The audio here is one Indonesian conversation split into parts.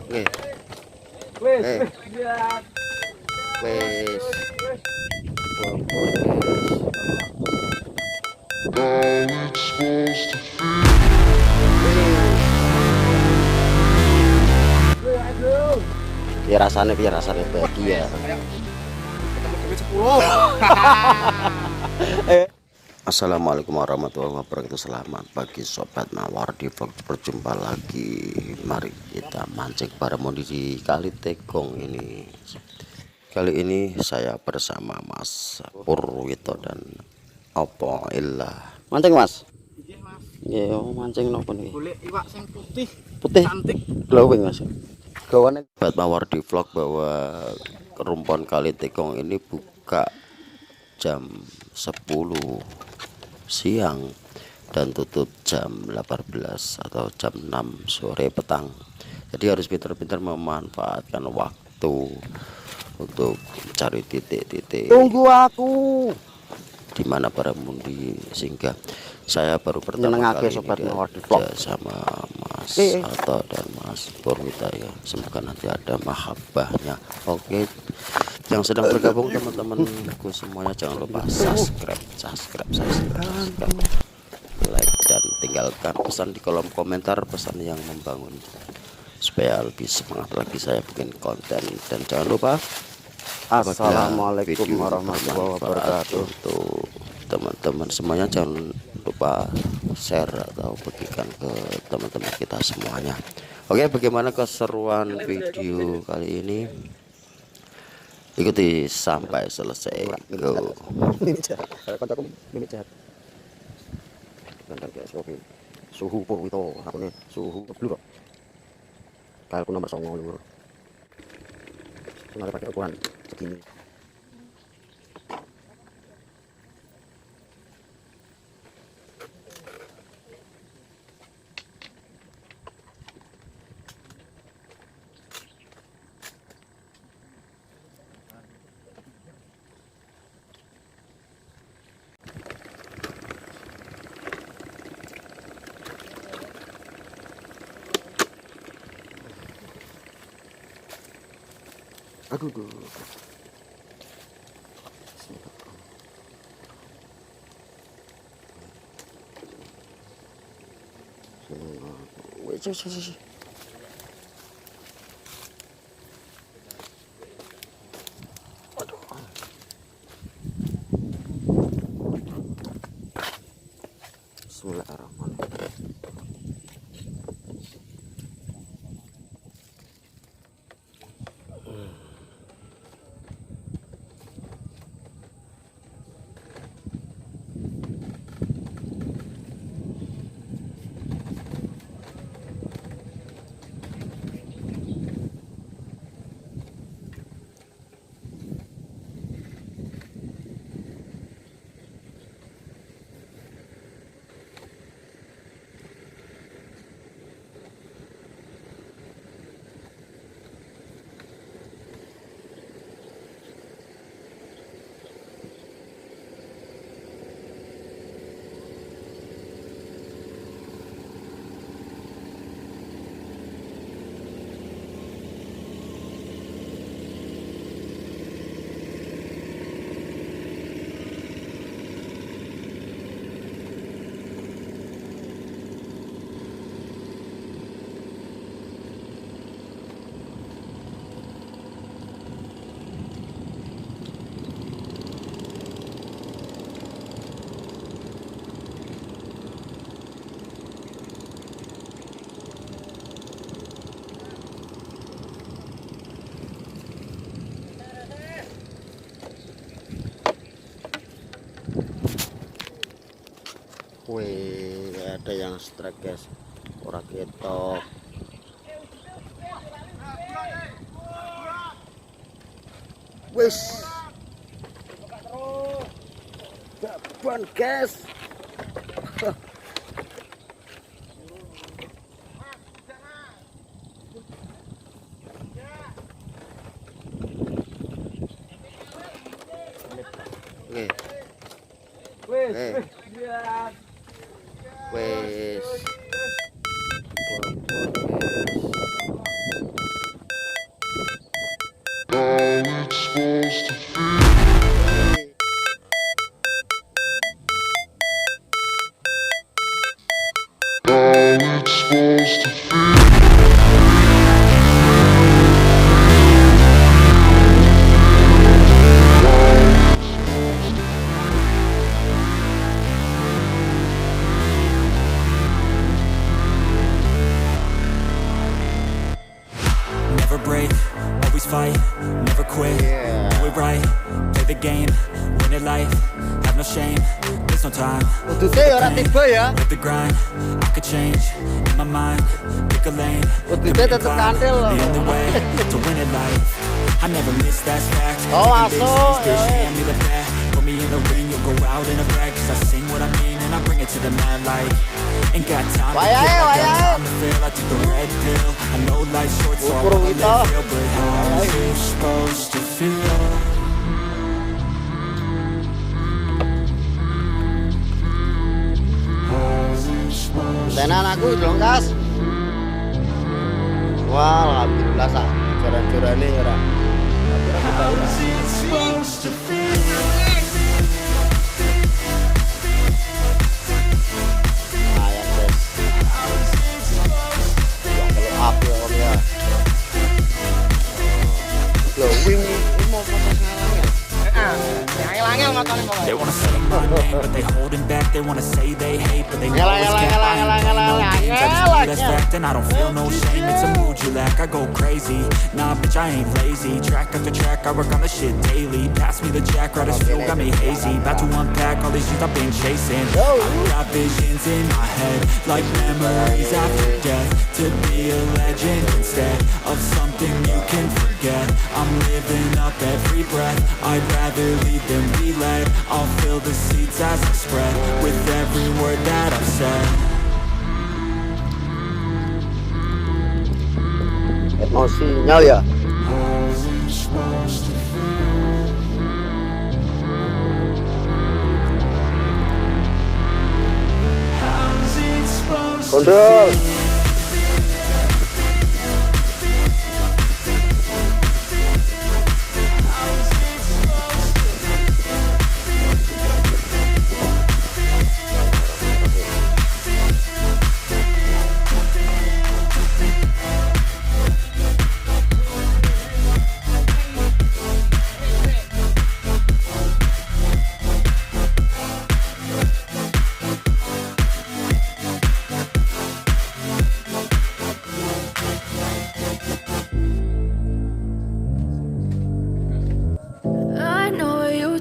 Oke. Wes, Eh. lihat. Wes. Biar rasanya bahagia. Assalamualaikum warahmatullahi wabarakatuh. Selamat pagi Sobat Mawardi vlog. Berjumpa lagi. Mari kita mancing Baramundi di kali Tegong ini. Kali ini saya bersama Mas Purwito dan Ato'ilah. Mancing Mas? Iya, mancing nopo nih? Golek iwak sing putih, Putih cantik, glowing Mas. Gawane Sobat Mawardi vlog bahwa rumpon kali Tegong ini buka jam 10 siang dan tutup jam 18 atau jam 6 sore petang. Jadi harus pintar-pintar memanfaatkan waktu untuk cari titik-titik. Tunggu aku di mana Barramundi, sehingga saya baru pertama kali Sobat ini Mawardi diajak sama Mas Ato dan Mas Purwito ya. Semoga nanti ada mahabbahnya. Oke, yang sedang bergabung teman-temanku semuanya jangan lupa subscribe, like dan tinggalkan pesan di kolom komentar, pesan yang membangun supaya lebih semangat lagi saya bikin konten. Dan jangan lupa Assalamualaikum warahmatullahi wabarakatuh. Untuk teman-teman semuanya jangan lupa share atau bagikan ke teman-teman kita semuanya. Oke, bagaimana keseruan video kali ini? Ikuti sampai selesai. Go. Suhu Purwito, aku nih suhu blue kok. Kailku nomor 9 lur. Sengaja pakai ukuran segini. Aduh. Wih. Aduh. Bismillahirrahmanirrahim. Wih, ada yang strike guys, ora ketok. Wis gaban guys. Wes, lihat. Wes. Never break, always fight, never quit, do it right, play the game, win it life, have no shame, there's no time. With the grind, I could change, in my mind, pick a lane, the only way to win it life. I never miss, that's fact. Hand me the bat, put me in the ring, you'll go out in a bag. Cause I sing what I mean and I bring it to the mad light. Ain't got time to kill, I got time to feel. I took the red pill, I know life's short so I wanna live real. But how's it supposed to feel? Tenan aku dong kas. Wah, alhamdulillah sak joran-jorane ora. They wanna say my name, but they holding back. They wanna say they hate, but they know it's cap. I ain't playing no games, I just do that's fact. And I don't feel no shame, it's a mood you lack. I go crazy, nah bitch I ain't lazy. Track after track, I work on the shit daily. Pass me the jack, right as fuel, got me hazy. About to unpack all these shit I've been chasing. I got visions in my head, like memories after death. To be a legend instead of something you can forget. I'm living up every breath, I'd rather lead than be led. I'll fill the seats as I spread with every word that I've said. Mau sinyal ya? Kontrol.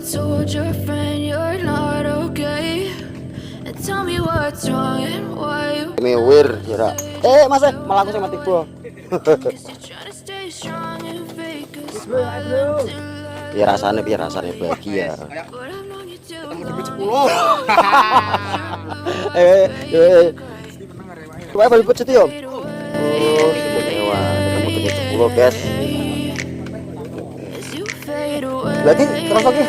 Told your friend you're not okay, and tell me what's wrong and why you Mewir ya. Mas, malah aku sing mati gua. Biar rasanya bahagia. Coba balik pecet yo. Oh, sebenarnya ketemu tuh 10 guys. Lagi terus lagi.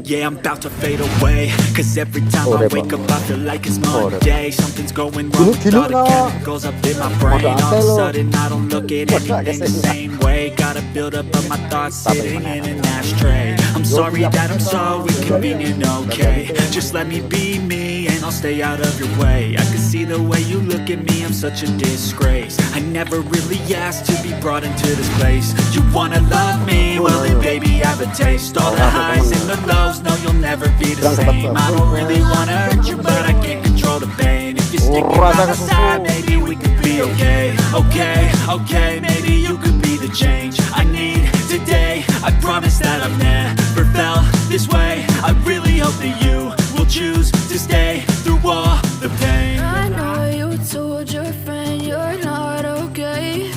Yeah, I'm about to fade away, cause every time I wake up I feel like it's Monday. Something's going wrong with all the chemicals up in my brain. All of a sudden I don't look at anything the same way. Gotta build up of my thoughts sitting in an ashtray. I'm sorry that I'm so inconvenient, okay? Just let me be me and I'll stay out of your way. I can see the way you look at me, I'm such a disgrace. I never really asked to be brought into this place. You wanna love me? Well then baby I have a taste. All the highs and the lows, no you'll never be the same. I don't really wanna hurt you but I can't control the pain. If you're sticking by my side, maybe we could be okay. Okay, maybe you could be the change I need today. I promise that I've never felt this way. I really hope that you will choose to stay through all the pain. I know you told your friend you're not okay,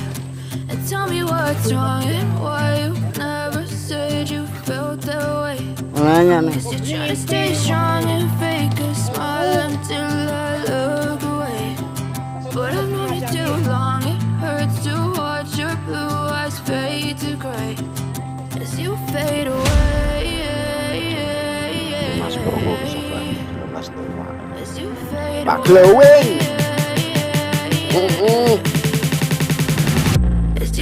and tell me what's wrong and why you never said you felt that way. Cause you're trying to stay strong and fake a smile until I look away. But I've known you too long, it hurts to watch your blue eyes fade to gray as you fade away. As you fade away. As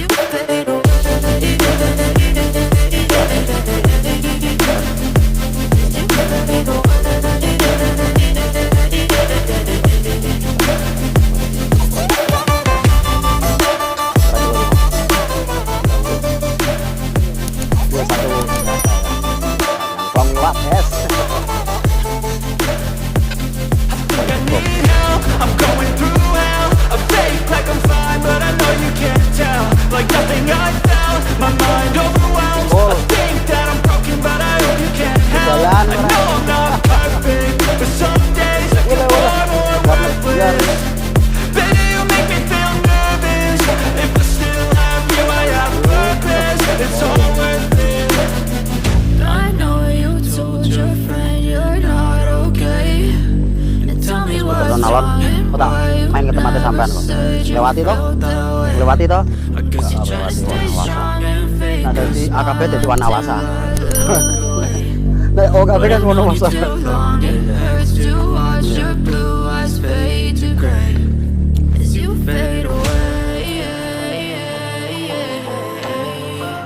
main ke tempatnya sampean kok. Lewati toh? Lewati toh? I guess you try to stay strong and fake Nah dari AKB jadi Wanawasa. Nah, OKB kan Wanawasa. long it hurts to watch your blue eyes fade to gray as you fade away.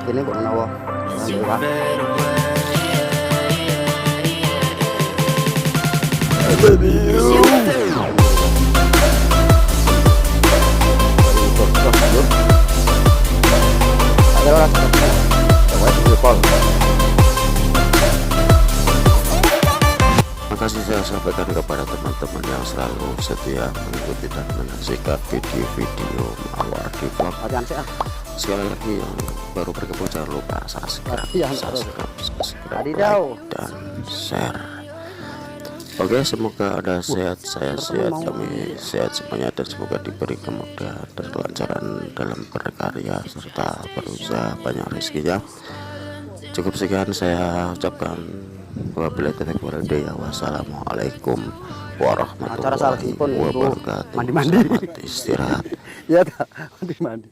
Ini kok menawa. As you fade away. Terima kasih saya sampaikan kepada teman-teman yang selalu setia mengikuti dan menyaksikan video-video Mawardi Vlog. Sekali lagi yang baru bergabung jangan lupa subscribe, like, dan share. Oke, semoga Anda sehat, saya sehat, kami sehat semuanya, dan semoga diberi kemudahan dan kelancaran dalam berkarya serta berusaha, banyak rezekinya. Cukup sekian saya ucapkan, wabillahi taufiq wal hidayah. Wassalamu'alaikum warahmatullahi wabarakatuh. Mandi-mandi. Selamat istirahat. Iya, mandi-mandi.